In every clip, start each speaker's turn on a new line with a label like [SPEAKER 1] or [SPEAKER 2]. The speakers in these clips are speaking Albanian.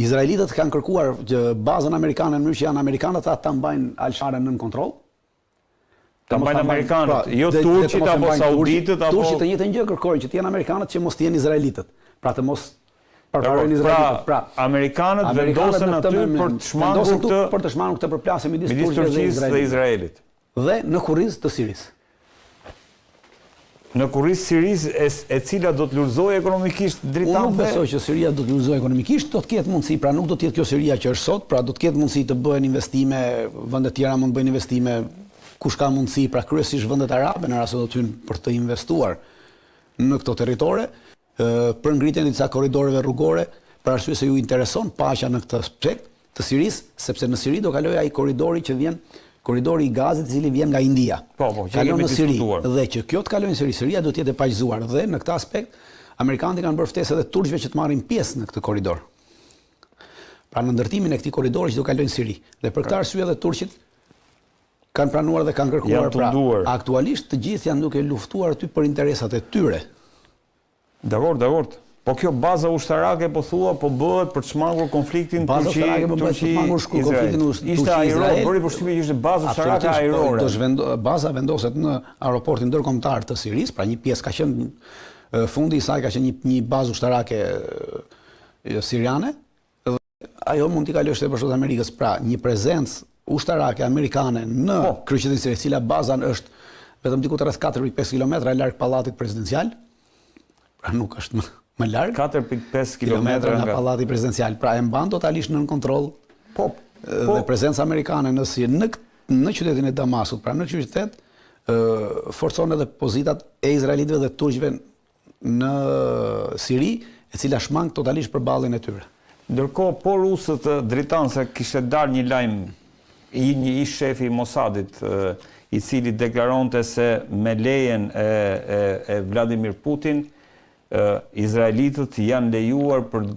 [SPEAKER 1] Izraelitët kanë kërkuar bazën amerikane në mënyrë që janë amerikanët ta mbajnë Al-Sharën nën kontroll.
[SPEAKER 2] Ta mbajnë amerikanët, jo turqit apo sauditët apo
[SPEAKER 1] turqit të njëjtën gjë kërkojnë që të jenë amerikanët që mos të jenë izraelitët. Pra të mos përparojnë izraelitët.
[SPEAKER 2] Pra amerikanët vendosen aty për të
[SPEAKER 1] shmangur këtë përplasje midis
[SPEAKER 2] Turqisë dhe Izraelit.
[SPEAKER 1] Dhe në kurrizë të Sirisë.
[SPEAKER 2] Në kurrizë Sirisë e cila do të lulëzojë ekonomikisht dritante.
[SPEAKER 1] Unë nuk besoj që Siria do të lulëzojë ekonomikisht, do të ketë mundësi, pra nuk do të jetë kjo Siria që është sot, pra do të ketë mundësi të bëhen investime, vende tjera mund të bëjnë investime, kush ka mundësi, pra kryesisht vendet arabe në rast se do të hyjnë për të investuar në këto territore, për ngritjen e disa korridoreve rrugore, për arsye se ju intereson paqja në këtë aspekt të Sirisë, sepse në Siri do kalojë ai korridori që vjen korridori i gazit i cili vjen nga India. Kalon në Siri dhe që kjo të kalojë në Siri, Siria do të jetë e paqëzuar dhe në këtë aspekt amerikanët kanë bërë ftesë edhe turqëve që të marrin pjesë në këtë korridor. Pra në ndërtimin e këtij korridori që do kalojë në Siri. Dhe për këtë arsye edhe turqit kanë pranuar dhe kanë kërkuar pra aktualisht të gjithë janë duke luftuar aty për interesat e tyre.
[SPEAKER 2] Dakor. Po kjo baza ushtarake po thua po bëhet për të shmangur konfliktin Turqi-Izrael. Ishte ajror, bëri përshtypje që ishte bazë ushtarake ajrore.
[SPEAKER 1] Baza vendoset në aeroportin ndërkombëtar të Sirisë, pra një pjesë ka qenë fundi i saj ka qenë një bazë ushtarake siriane dhe ajo mund t'i kalojë Shtetet Bashkuara të Amerikës, pra një prezencë ushtarake amerikane në kryeqytetin e Sirisë, cila baza është vetëm diku rreth 4.5 kilometra larg pallatit presidencial. Pra nuk është më larg
[SPEAKER 2] 4.5 kilometra
[SPEAKER 1] nga pallati presidencial, pra e mban totalisht nën kontroll. Dhe prezenca amerikane në qytetin e Damaskut, pra në qytet forcon edhe pozitat e izraelitëve dhe turqëve në Siri, e cila shmang totalisht përballjen e tyre.
[SPEAKER 2] Ndërkohë, po rusët dritanë se kishte dalë një lajm një ish shefi i Mossadit, i cili deklaronte se me lejen e Vladimir Putin izraelitët janë lejuar për të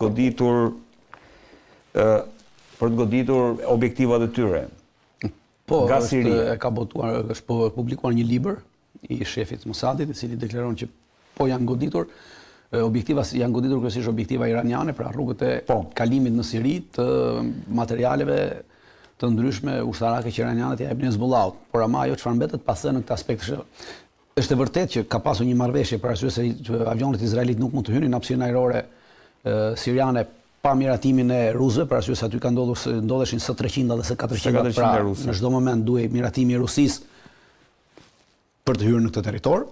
[SPEAKER 2] goditur objektivat e tyre.
[SPEAKER 1] Po, ka botuar, është publikuar një libër i shefit Mossadit, i cili deklaron që po janë goditur janë goditur kryesisht objektiva iraniane, pra rrugët e kalimit në Siri të materialeve të ndryshme ushtarake që iranianët ja japin Hezbollahut. Por ama ajo çfarë mbetet pas në këtë aspekt është e vërtet që ka pasur një marrëveshje për arsye se avionet izraelit nuk mund të hynin në hapësirën ajrore siriane pa miratimin e rusëve, për arsye se aty ka ndodheshin S-300 dhe S-400, pra në çdo moment duhej miratimi i Rusisë për të hyrë në këtë territor.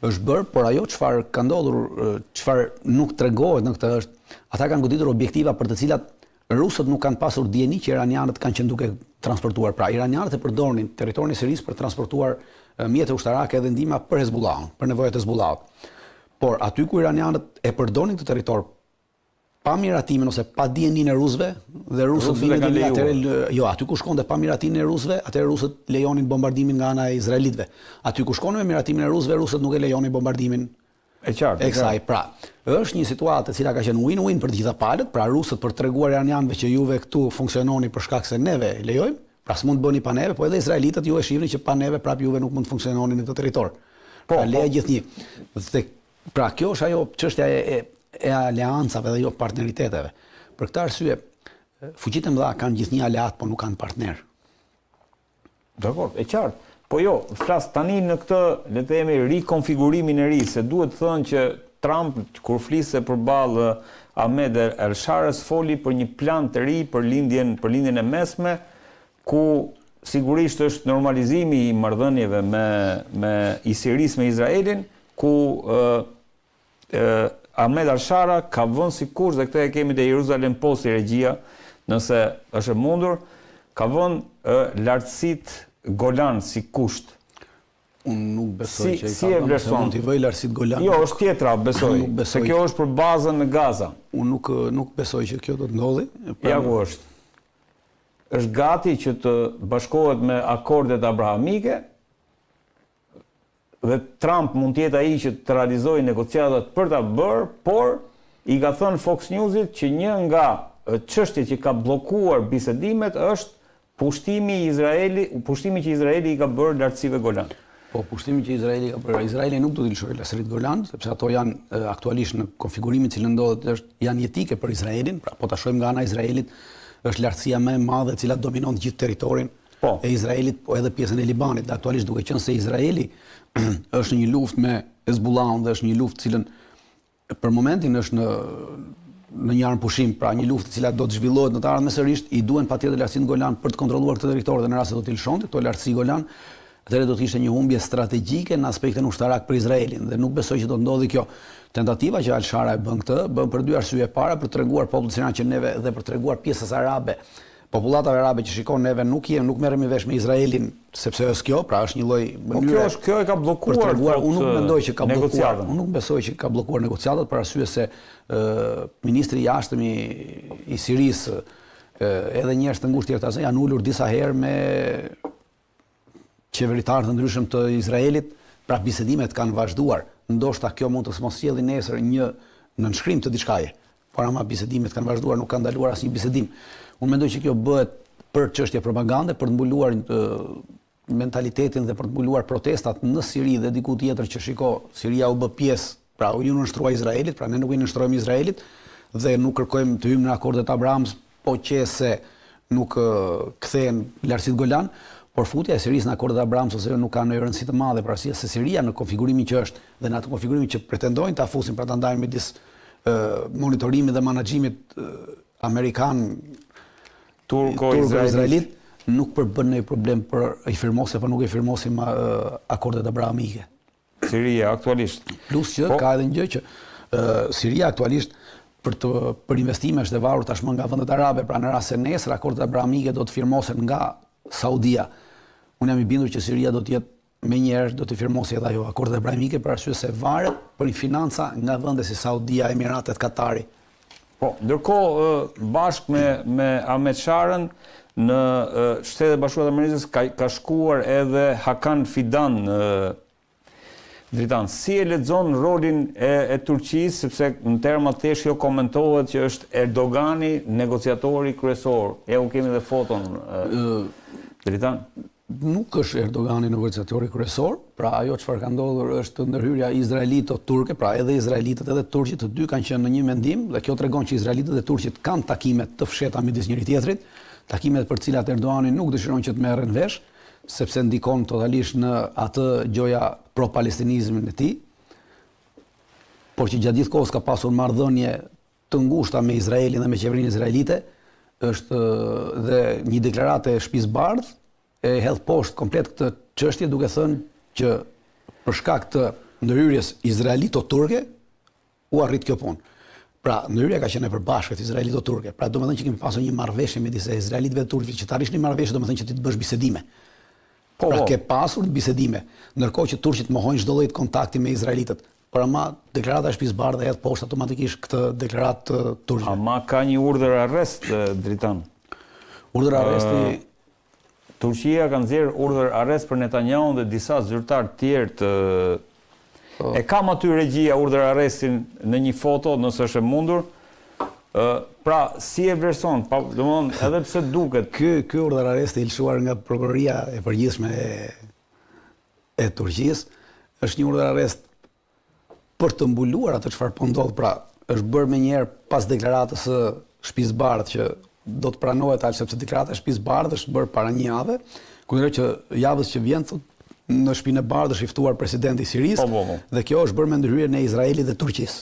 [SPEAKER 1] Është bërë, por ajo çfarë ka ndodhur, çfarë nuk tregohet në këtë është ata kanë goditur objektiva për të cilat rusët nuk kanë pasur dieni që iranianët kanë qenë duke transportuar. Pra iranianët e përdornin territorin e Sirisë për transportuar mjete ushtarake dhe ndihma për Hezbollahun, për nevojat e Hezbollahut. Por aty ku iranianët e përdornin këtë territor pa miratimin ose pa dijenin e rusëve dhe rusët vinë jo, aty ku shkonte pa miratimin e rusëve, atëherë rusët lejonin bombardimin nga ana e izraelitëve. Aty ku shkonin me miratimin e rusëve, rusët nuk e lejonin bombardimin
[SPEAKER 2] e qartë.
[SPEAKER 1] Eksaj, pra, është një situatë e cila ka qenë win-win për të gjitha palët, pra rusët për treguar iranianëve që juve këtu funksiononi për shkak se neve lejojmë, pra s'mund të bëni pa neve, po edhe izraelitët ju e shihni që pa neve prap juve nuk mund të funksiononi në këtë territor. Pra leja gjithnjë. Dhe pra kjo është ajo çështja e aleancave dhe jo partneriteteve. Për këtë arsye, fuqitë e mëdha kanë gjithnjë aleat, po nuk kanë partner.
[SPEAKER 2] Dakor, e qartë. Po jo, flas tani në këtë, le të themi, rikonfigurimin e ri, se duhet thënë që Trump, kur fliste përballë Ahmed El-Sharës, foli për një plan të ri për lindjen e mesme, ku sigurisht është normalizimi i marrëdhënieve i Sirisë me Izraelin, ku Ahmed El-Shara ka vënë si kusht, dhe këtë e kemi te Jerusalem Post i regjia, nëse është e mundur, ka vënë lartësitë Golan si kusht.
[SPEAKER 1] Unë nuk besoj që
[SPEAKER 2] si e vlerëson
[SPEAKER 1] ti vëj lartësitë Golan.
[SPEAKER 2] Jo, është tjetra, besoj. Se kjo është për bazën në Gaza.
[SPEAKER 1] Unë nuk besoj që kjo do të ndodhi.
[SPEAKER 2] Ja ku është. Është gati që të bashkohet me akordet abrahamike dhe Trump mund të jetë ai që të realizojë negociatat për ta bërë, por i ka thënë Fox Newsit që një nga çështjet që ka bllokuar bisedimet është pushtimi që Izraeli i ka bërë lartësive Golan.
[SPEAKER 1] Po, pushtimi që Izraeli nuk do t'i lëshojë Lasrit Golan, sepse ato janë aktualisht në konfigurimin që ndodhet, janë jetike për Izraelin, pra po ta shohim nga ana e Izraelit, është lartësia më e madhe e cila dominon gjithë territorin e Izraelit, po edhe pjesën e Libanit. Dhe aktualisht duke qenë se Izraeli është në një luftë me Hezbollahun dhe është një luftë cilën për momentin është në një armë pushim, pra një luftë e cila do të zhvillohet në të ardhmen sërish, i duhen patjetër lartësinë Golan për të kontrolluar këtë territor dhe në rast se do t'i lëshonte këto lartësi Golan, atëherë do të ishte një humbje strategjike në aspektin ushtarak për Izraelin dhe nuk besoj që do të ndodhi kjo. Tentativa që Al-Shara e bën këtë, bën për dy arsye. Para për t'treguar popullit sirian që neve dhe për t'treguar pjesës arabe, popullatave arabe që shikon neve nuk merremi vesh me Izraelin sepse është kjo, pra është një lloj mënyre.
[SPEAKER 2] Kjo e ka bllokuar.
[SPEAKER 1] Unë nuk mendoj që ka bllokuar. Unë nuk besoj që ka bllokuar negociatat për arsye se ministri i jashtëm i Sirisë edhe njerëz të ngushtë tjerë janë ulur disa herë me qeveritarë të ndryshëm të Izraelit, pra bisedimet kanë vazhduar. Ndoshta kjo mund të mos sjellë nesër një nënshkrim të diçkaje. Por ama bisedimet kanë vazhduar, nuk ka ndaluar asnjë bisedim. Unë mendoj që kjo bëhet për çështje propagande, për të mbuluar mentalitetin dhe për të mbuluar protestat në Siri dhe diku tjetër që shiko, Siria u bë pjesë, pra u nënshtrua Izraelit, pra ne nuk i nënshtrojmë Izraelit dhe nuk kërkojmë të hyjmë në akordet Abrahams, po qëse nuk kthehen lartësitë Golan. Por futja e Sirisë në akordet Abrahams ose nuk ka ndonjë rëndësi të madhe për arsye se Siria në konfigurimin që është dhe në atë konfigurimin që pretendojnë ta fusin pra ta ndajnë midis monitorimit dhe menaxhimit amerikan turko-izraelit nuk përbën ndonjë problem për i firmosë apo nuk i firmosim akordet abrahamike.
[SPEAKER 2] Siria aktualisht.
[SPEAKER 1] Plus që ka edhe një gjë që Siria aktualisht për investime është e varur tashmë nga vendet arabe, pra në rast se nesër akordet abrahamike do të firmosen nga Saudia. Unë jam i bindur që Siria do të jetë menjëherë do të firmosë edhe ajo akordet abrahamike për arsye se varet për financa nga vende si Saudia, Emiratet, Katari.
[SPEAKER 2] Po, ndërkohë bashkë me Ahmet Sharën në Shtetet e Bashkuara të Amerikës ka shkuar edhe Hakan Fidan Dritan. Si e lexon rolin e Turqisë, sepse në terma të thjeshtë komentohet që është Erdogani negociatori kryesor. U kemi dhe foton. Dritan.
[SPEAKER 1] Nuk është Erdogani negociatori kryesor, pra ajo çfarë ka ndodhur është ndërhyrja izraelito-turke, pra edhe izraelitët edhe turqit të dy kanë qenë në një mendim dhe kjo tregon që izraelitët dhe turqit kanë takime të fshehta midis njëri tjetrit, takimet për të cilat Erdogani nuk dëshiron që të merren vesh, sepse ndikon totalisht në atë gjoja pro-palestinizmin e tij, por që gjatë gjithë kohës ka pasur marrëdhënie të ngushta me Izraelin dhe me qeverinë izraelite, është dhe një deklarate e Shtëpisë Bardhë e hedh poshtë komplet këtë çështje duke thënë që për shkak të ndërhyrjes izraelito-turke u arrit kjo punë. Pra, ndërhyrja ka qenë e përbashkët izraelito-turke. Pra, domethënë që kemi pasur një marrëveshje midis izraelitëve dhe turqëve, që të arrish një marrëveshje domethënë që ti të bësh bisedime. Pra, ke pasur bisedime, ndërkohë që turqit mohojnë çdo lloj kontakti me izraelitët. Por ama deklarata e Shtëpisë Bardhë hedh poshtë automatikisht këtë deklaratë të turqëve.
[SPEAKER 2] Ama ka një urdhër arrest Dritan.
[SPEAKER 1] Urdhër arresti
[SPEAKER 2] Turqia ka nxjerrë urdhër arrest për Netanyahu dhe disa zyrtarë tjerë të e kam aty regjia urdhër arrestin në një foto nëse është e mundur. Pra si e vlerëson, domethënë edhe pse duket
[SPEAKER 1] ky urdhër arresti i lëshuar nga prokuroria e përgjithshme e Turqisë është një urdhër arrest për të mbuluar atë çfarë po ndodh, pra është bërë menjëherë pas deklaratës së Shtëpisë Bardhë që do të pranohet sepse deklarata e Shtëpisë Bardhë është bërë para një jave, kujtoj që javës që vjen në Shtëpinë e Bardhë është i ftuar presidenti i Sirisë dhe kjo është bërë me ndërhyrjen e Izraelit dhe Turqisë.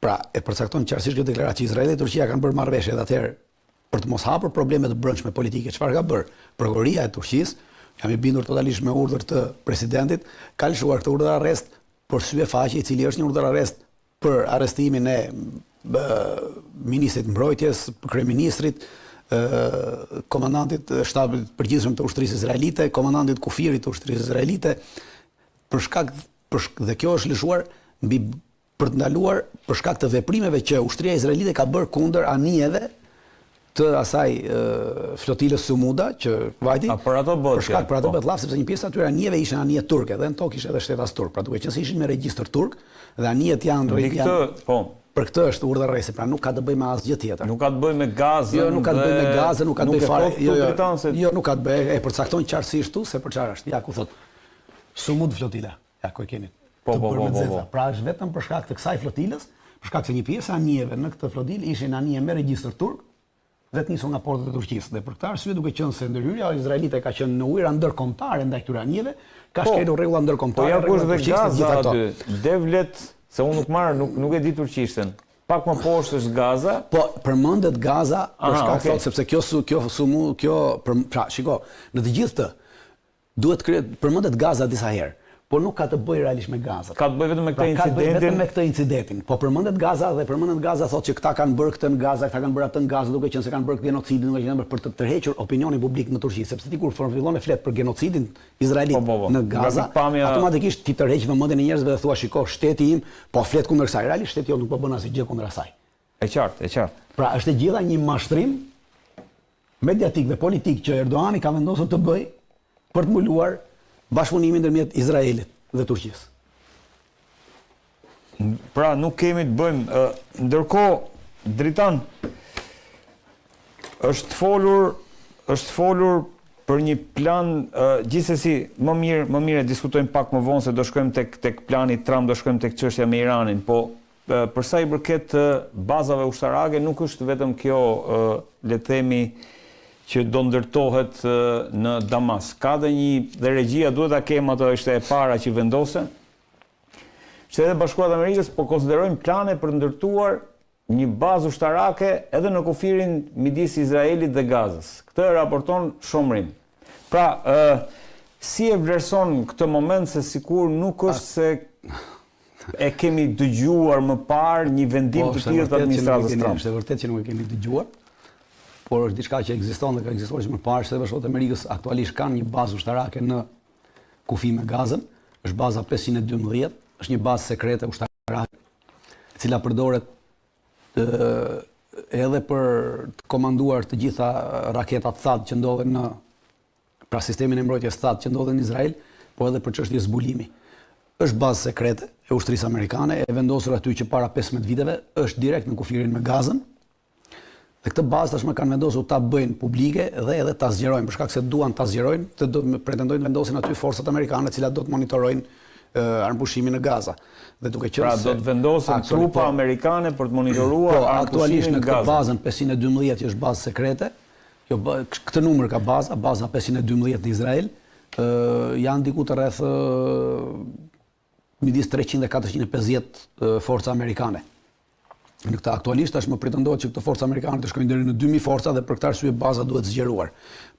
[SPEAKER 1] Pra, e përcakton qartësisht kjo deklaratë që Izraeli dhe Turqia kanë bërë marrëveshje dhe atëherë për të mos hapur probleme të brendshme politike, çfarë ka bërë? Prokuroria e Turqisë, jam i bindur totalisht me urdhër të presidentit, ka lëshuar këtë urdhër arrest për sy e faqe, i cili është një urdhër arrest për arrestimin e ministrit mbrojtjes, kryeministrit, komandantit shtabit përgjithshëm të ushtrisë izraelite, komandantit kufirit të ushtrisë izraelite, dhe kjo është lëshuar për të ndaluar për shkak të veprimeve që ushtria izraelite ka bërë kundër anijeve të asaj flotilës Sumuda që vajti.
[SPEAKER 2] Për ato bëhet.
[SPEAKER 1] Për shkak për ato bëhet llaf sepse një pjesë atyre anijeve ishin anije turke dhe në tokë ishte edhe shtetas turk. Pra duke qenë se ishin me regjistër turk dhe anijet për këtë është urdhër arresti, pra nuk ka të bëjë me asgjë tjetër.
[SPEAKER 2] Nuk ka të bëjë me gazën.
[SPEAKER 1] Jo, nuk ka të bëjë me gazën, nuk ka të bëjë fare. Jo, nuk ka të bëjë, e përcakton qartësisht tu se për çfarë është. Ja ku thot. Sumud flotila, ja ku e keni.
[SPEAKER 2] Po.
[SPEAKER 1] Pra është vetëm për shkak të kësaj flotilës, për shkak se një pjesë e anijeve në këtë flotilë ishin anije me regjistër turk dhe të nisur nga portet e Turqisë. Dhe për këtë arsye duke qenë se ndërhyrja izraelite ka qenë në ujëra ndërkombëtare ndaj këtyre anijeve, ka shkelur rregulla ndërkombëtare.
[SPEAKER 2] Po ja kush dhe Gaza aty, devlet, se unë nuk e di turqishtën. Pak më poshtë është Gaza.
[SPEAKER 1] Po përmendet Gaza për shkak thotë sepse pra shiko, në të gjithë të duhet përmendet Gaza disa herë. Po nuk ka të bëjë realisht me Gaza.
[SPEAKER 2] Ka të bëjë vetëm me këtë
[SPEAKER 1] incidentin. Ka të bëjë vetëm me këtë incidentin. Po përmendet Gaza dhe përmendet Gaza thotë që këta kanë bërë këtë në Gaza, këta kanë bërë atë në Gaza, duke qenë se kanë bërë genocidin, duke qenë për të tërhequr opinionin publik në Turqi, sepse ti kur fillon e flet për genocidin izraelit në Gaza, automatikisht ti tërheq vëmendjen e njerëzve dhe thua shiko, shteti im po flet kundër kësaj. Realisht shteti jo nuk po bën asgjë kundër asaj.
[SPEAKER 2] E qartë.
[SPEAKER 1] Pra është e gjitha një mashtrim mediatik dhe politik që Erdoani ka vendosur të bëjë për të mbuluar bashkëpunimin ndërmjet Izraelit dhe Turqisë.
[SPEAKER 2] Pra nuk kemi të bëjmë, ndërkohë Dritan është folur për një plan, gjithsesi më mirë diskutojmë pak më vonë se do shkojmë tek plani Trump, do shkojmë tek çështja me Iranin, po për sa i përket bazave ushtarake nuk është vetëm kjo, le të themi, që do ndërtohet në Damas. Ka dhe regjia duhet ta kemë ato, ishte e para që vendose. Shtetet Bashkuara të Amerikës po konsiderojnë plane për ndërtuar një bazë ushtarake edhe në kufirin midis Izraelit dhe Gazës. Këtë raporton Shomrim. Pra, si e vlerëson këtë moment se sikur nuk është se e kemi dëgjuar më parë një vendim të tillë të administratës Trump.
[SPEAKER 1] Është vërtet që nuk e kemi dëgjuar. Por është diçka që ekziston dhe ka ekzistuar që më parë, Shtetet Bashkuara të Amerikës aktualisht kanë një bazë ushtarake në kufi me Gazën, është baza 512, është një bazë sekrete ushtarake, e cila përdoret edhe për të komanduar të gjitha raketat THAAD që ndodhen në pra sistemin e mbrojtjes THAAD që ndodhen në Izrael, po edhe për çështje zbulimi. Është bazë sekrete e ushtrisë amerikane, e vendosur aty që para 15 viteve, është direkt në kufirin me Gazën. Dhe këtë bazë tashmë kanë vendosur ta bëjnë publike dhe edhe ta zgjerojnë, për shkak se duan ta zgjerojnë, të pretendojnë vendosin aty forcat amerikane, të cilat do të monitorojnë armëpushimin në Gaza. Dhe duke qenë
[SPEAKER 2] pra do të vendosen trupa amerikane për të monitoruar
[SPEAKER 1] armëpushimin në Gaza. Aktualisht në bazën 512 që është bazë sekrete, këtë numër ka baza 512 në Izrael, janë diku të rreth midis 300 dhe 450 forca amerikane. Në këtë aktualisht tashmë pretendohet që këto forca amerikane të shkojnë deri në 2000 forca dhe për këtë arsye baza duhet zgjeruar.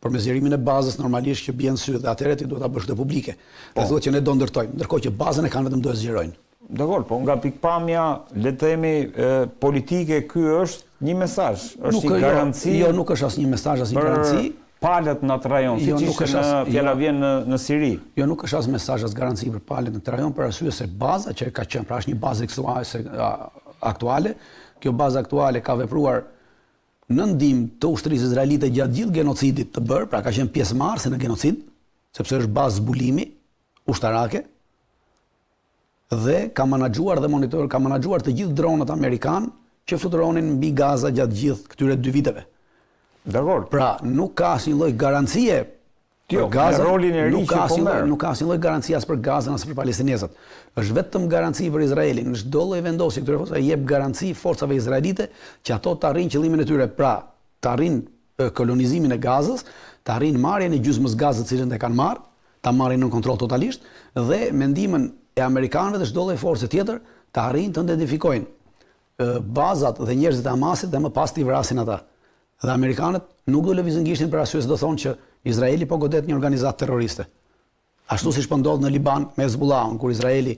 [SPEAKER 1] Por me zgjerimin e bazës normalisht që bien sy dhe atëherë ti duhet ta bësh këtë publike. Dhe thuhet që ne do ndërtojmë, ndërkohë që bazën e kanë vetëm duhet zgjerojnë.
[SPEAKER 2] Dakor, po nga pikpamja, le të themi politike, ky është një mesazh, është një garanci.
[SPEAKER 1] Jo, nuk është asnjë mesazh, asnjë garanci.
[SPEAKER 2] Palët në atë rajon, siç ishte fjala vjen në Siri.
[SPEAKER 1] Jo, nuk është as mesazh as garanci për palët në atë rajon, për arsye se baza që ka qenë, pra është një bazë aktuale. Kjo bazë aktuale ka vepruar në ndihmë të ushtrisë izraelite gjatë gjithë genocidit të bërë, pra ka qenë pjesëmarrëse në genocid, sepse është bazë zbulimi ushtarake dhe ka menaxhuar të gjithë dronët amerikan që fluturonin mbi Gaza gjatë gjithë këtyre 2 viteve.
[SPEAKER 2] Dakor.
[SPEAKER 1] Pra nuk ka asnjë lloj garancie për Gazën, nuk ka asnjë lloj garancie as për Gazën as për palestinezët. Është vetëm garanci për Izraelin. Çdo lloj vendosje këtyre forcave jep garanci forcave izraelite që ato të arrijnë qëllimin e tyre, pra të arrijnë kolonizimin e Gazës, të arrijnë marrjen e gjysmës Gazës, cilën e kanë marrë, ta marrin në kontroll totalisht dhe me ndihmën e amerikanëve dhe çdo lloj force tjetër të arrijnë të identifikojnë bazat dhe njerëzit e Hamasit dhe më pas t'i vrasin ata. Dhe amerikanët nuk do lëvizin gishtin për arsye se do thonë që Izraeli po godet një organizatë terroriste. Ashtu siç po ndodh në Liban me Hezbollahun, kur Izraeli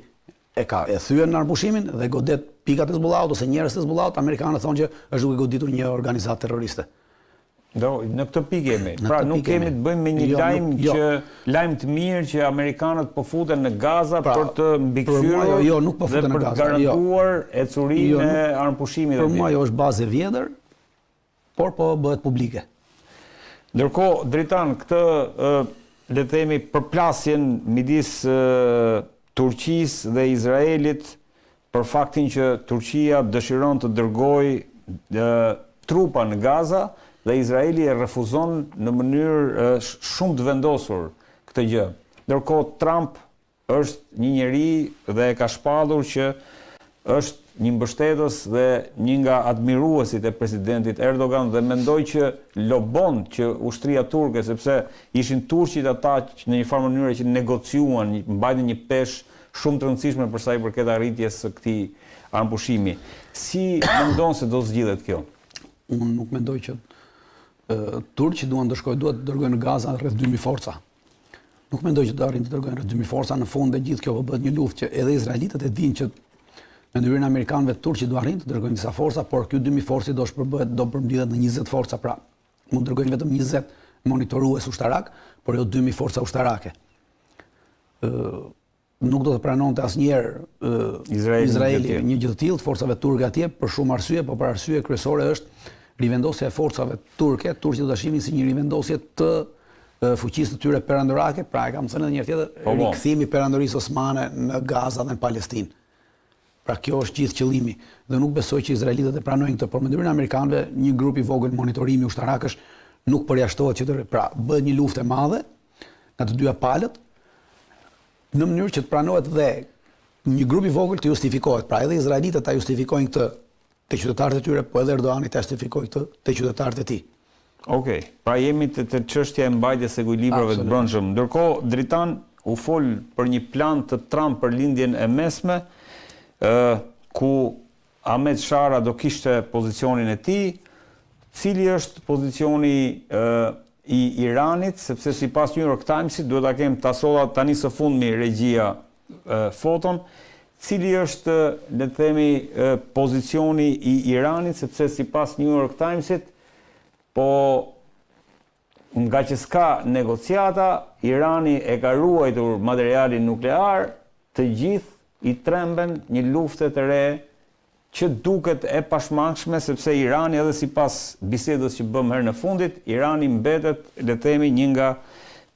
[SPEAKER 1] e thyen në armëpushimin dhe godet pikat e Hezbollahut ose njerëz të Hezbollahut, amerikanët thonë që është duke goditur një organizatë terroriste.
[SPEAKER 2] Në këtë pikë jemi. Pra nuk kemi të bëjmë me një lajm të mirë që amerikanët po futen në Gaza për të mbikëqyrur dhe për të garantuar ecurinë e armëpushimit.
[SPEAKER 1] Për mua ajo është bazë e vjetër, por po bëhet publike.
[SPEAKER 2] Ndërkohë, Dritan, këtë le të themi përplasjen midis Turqisë dhe Izraelit për faktin që Turqia dëshiron të dërgojë trupa në Gaza dhe Izraeli e refuzon në mënyrë shumë të vendosur këtë gjë. Ndërkohë Trump është një njeri dhe e ka shpallur që është një mbështetës dhe një nga admiruesit e presidentit Erdogan dhe mendoj që lobon që ushtria turke, sepse ishin turqit ata që në një farë mënyrë që negociuan, mbajtën një peshë shumë të rëndësishme për sa i përket arritjes së këtij armëpushimi. Si mendon se do zgjidhet kjo?
[SPEAKER 1] Unë nuk mendoj që turqit duan të dërgojnë në Gaza rreth 2000 forca. Nuk mendoj që do arrin të dërgojnë rreth 2000 forca, në fund e gjithë kjo po bëhet një luftë që edhe izraelitët e dinë që në ndërhyrjen e amerikanëve turqit do arrin të dërgojnë disa forca, por ky 2000 forci do përmbledhet në 20 forca, pra mund të dërgojnë vetëm 20 monitorues ushtarak, por jo 2000 forca ushtarake. Nuk do të pranonte asnjëherë Izraeli një gjë të tillë, forcave turke atje për shumë arsye, por për arsye kryesore është rivendosja e forcave turke. Turqit do ta shihnin si një rivendosje të fuqisë të tyre perandorake, pra e kam thënë edhe një herë tjetër, rikthimi i perandorisë osmane në Gaza dhe në Palestinë. Pra kjo është gjithë qëllimi dhe nuk besoj që izraelitët e pranojnë këtë, por me ndërhyrjen e amerikanëve një grup i vogël monitorimi ushtarakësh nuk përjashtohet që pra bëhet një luftë e madhe nga të dyja palët në mënyrë që të pranohet dhe një grup i vogël të justifikohet. Pra edhe izraelitët ta justifikojnë këtë te qytetarët e tyre, po edhe Erdogani ta justifikojë këtë te qytetarët e tij.
[SPEAKER 2] Okej, pra jemi te çështja e mbajtjes së ekuilibrave të brendshëm. Ndërkohë Dritan u fol për një plan të Trump për lindjen e mesme, ku Ahmed Shara do kishte pozicionin e tij, cili është pozicioni i Iranit, sepse sipas New York Timesit, duhet ta kem tasolla tani së fundmi regjia foton, cili është, le të themi, pozicioni i Iranit, sepse sipas New York Timesit, po nga që s'ka negociata, Irani e ka ruajtur materialin nuklear, të gjithë i tremben një lufte të re që duket e pashmangshme, sepse Irani, edhe sipas bisedës që bëm herë në fundit, Irani mbetet, le të themi, një nga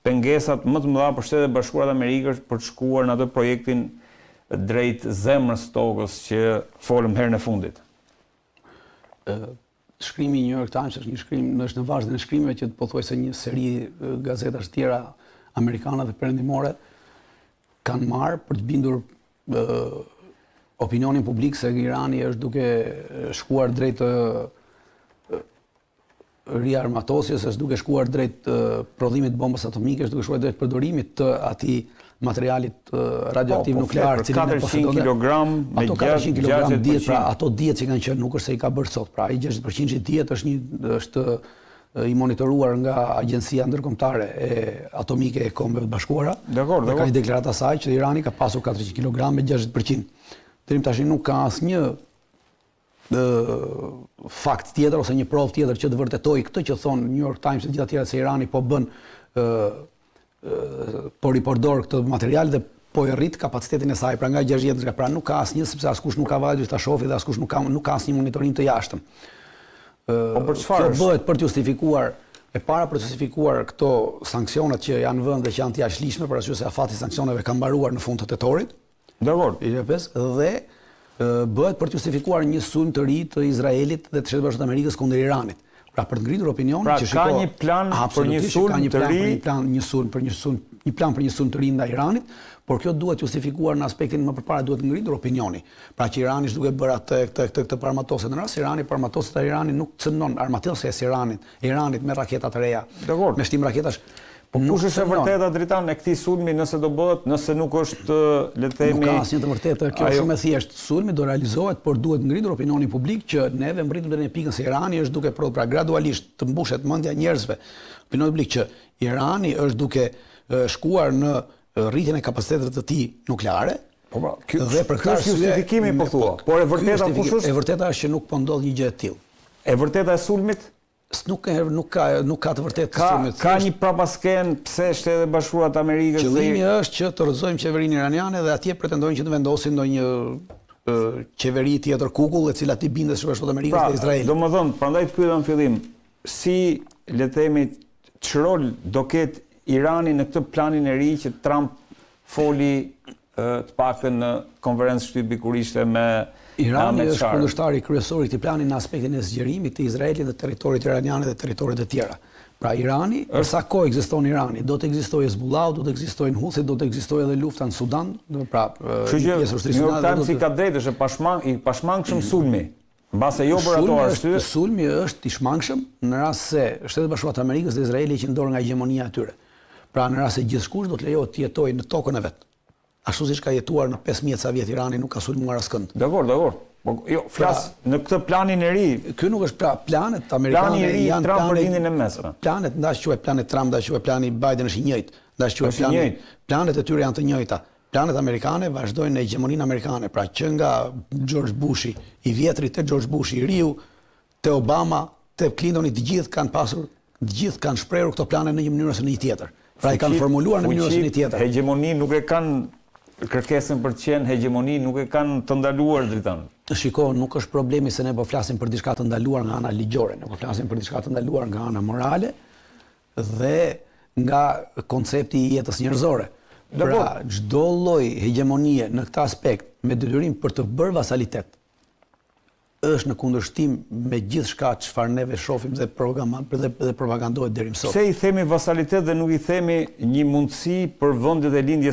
[SPEAKER 2] pengesat më të mëdha për Shtetet Bashkuara të Amerikës për të shkuar në atë projektin drejt zemrës tokës që folëm herë në fundit.
[SPEAKER 1] Shkrimi i New York Times është një shkrim, është në vazhdim të shkrimeve që pothuajse një seri gazetash tjera amerikane dhe perëndimore kanë marrë për të bindur opinionin publik se Irani është duke shkuar drejt riarmatosjes, është duke shkuar drejt prodhimit të bombës atomike, është duke shkuar drejt përdorimit të atij materialit radioaktiv nuklear,
[SPEAKER 2] cilin 400 kg me
[SPEAKER 1] 400 kg diet, pra ato diet që kanë qenë nuk është se i ka bërë sot, pra ai 60% i diet është i monitoruar nga Agjencia Ndërkombëtare e Atomike e Kombeve të Bashkuara.
[SPEAKER 2] Dakor.
[SPEAKER 1] Ka një deklaratë asaj që Irani ka pasur 400 kg me 60%. Deri tash nuk ka asnjë fakt tjetër ose një provë tjetër që të vërtetojë këtë që thon New York Times dhe gjithë tjerë se Irani po bën po ripordor këtë material dhe po i rrit kapacitetin e saj, pra nga 60, pra nuk ka asnjë, sepse askush nuk ka vajtur ta shohë dhe askush nuk ka asnjë monitorim të jashtëm.
[SPEAKER 2] Po për çfarë
[SPEAKER 1] kjo bëhet për të justifikuar për të justifikuar këto sanksionet që janë vënë dhe që janë të jashtëligjshme, për arsye se afati i sanksioneve ka mbaruar në fund të tetorit.
[SPEAKER 2] Dakor.
[SPEAKER 1] Dhe bëhet për të justifikuar një sulm të ri të Izraelit dhe të Shtetit Bashkuar të Amerikës kundër Iranit. Pra për të ngritur opinionin që
[SPEAKER 2] ka një plan për një sulm të ri,
[SPEAKER 1] një plan për një sulm të ri ndaj Iranit, por kjo duhet justifikuar në aspektin më përpara, duhet ngritur opinioni. Pra që Irani është duke bërë këtë parmatose. Në rast Irani, parmatoset e Iranit nuk cënon armatosjes e Iranit me raketa të reja, me shtim raketash.
[SPEAKER 2] Po kush është e vërteta Dritan e këtij sulmi, nëse do bëhet, nëse nuk është, le të themi,
[SPEAKER 1] nuk ka asnjë të vërtetë, kjo është shumë e thjeshtë. Sulmi do realizohet, por duhet ngritur opinioni publik që neve mbritëm deri në pikën se Irani është duke prodhuar, pra gradualisht të mbushet mendja e njerëzve, opinioni publik që Irani është duke shkuar në rritjen e kapacitetit të tij nukleare.
[SPEAKER 2] Dhe për këtë justifikimi po thua. Por e vërteta kush është?
[SPEAKER 1] E vërteta është që nuk po ndodh një gjë e tillë.
[SPEAKER 2] E vërteta e sulmit?
[SPEAKER 1] Nuk ka të vërtetë të sulmit.
[SPEAKER 2] Ka një prapasken pse Shtetet Bashkuara të Amerikës.
[SPEAKER 1] Qëllimi është që të rrëzojmë qeverinë iraniane dhe atje pretendojnë që të vendosin ndonjë qeveri tjetër kukull e cila ti bindet Shtetet Bashkuara të Amerikës dhe Izraelit.
[SPEAKER 2] Domethënë, prandaj të pyeta në fillim, si le të themi ç'rol do ketë Irani në këtë planin e ri që Trump foli të paktën në konferencë shtypi kur ishte me
[SPEAKER 1] Irani është kundërshtari kryesor i këtij plani në aspektin e zgjerimit të Izraelit dhe territorit iranian dhe territorit të tjera. Pra Irani, për sa kohë ekziston Irani, do të ekzistojë Hezbollahu, do të ekzistojnë Huthi, do të ekzistojë edhe lufta në Sudan, pra
[SPEAKER 2] pjesë New York Times i ka drejtë është i pashmangshëm sulmi. Mbase jo për ato arsye.
[SPEAKER 1] Sulmi është i shmangshëm në rast se Shtetet Bashkuara të Amerikës dhe Izraeli që ndor nga hegemonia e tyre. Pra në rast se gjithçkush do të lejohet të jetojë në tokën e vet. Ashtu siç ka jetuar në 15 sa vjet Irani nuk ka sulmuar askënd.
[SPEAKER 2] Dakor. Po jo, flas në këtë planin e ri.
[SPEAKER 1] Ky nuk është planet amerikane
[SPEAKER 2] janë Trump për lindjen e mesme.
[SPEAKER 1] Planet ndash quhet planet Trump, ndash quhet plani Biden është i njëjtë, ndash quhet planet e tyre janë të njëjta. Planet amerikane vazhdojnë në hegemoninë amerikane, pra që nga George Bushi i vjetri te George Bushi i riu, te Obama, te Clintoni, të gjithë kanë shprehur këto plane në një mënyrë ose në një tjetër. Pra i kanë formuluar në mënyrë ose në një tjetër.
[SPEAKER 2] Hegemoni nuk e kanë kërkesën për të qenë hegemoni, nuk e kanë të ndaluar drejtën.
[SPEAKER 1] Shiko, nuk është problemi se ne po flasim për diçka të ndaluar nga ana ligjore, ne po flasim për diçka të ndaluar nga ana morale dhe nga koncepti i jetës njerëzore. Pra, çdo lloj hegemonie në këtë aspekt me detyrim për të bërë vasalitet është në kundërshtim me gjithçka çfarë neve shohim dhe propagandohet deri më sot.
[SPEAKER 2] Pse i themi vasalitet dhe nuk i themi një mundësi për vendet e lindjes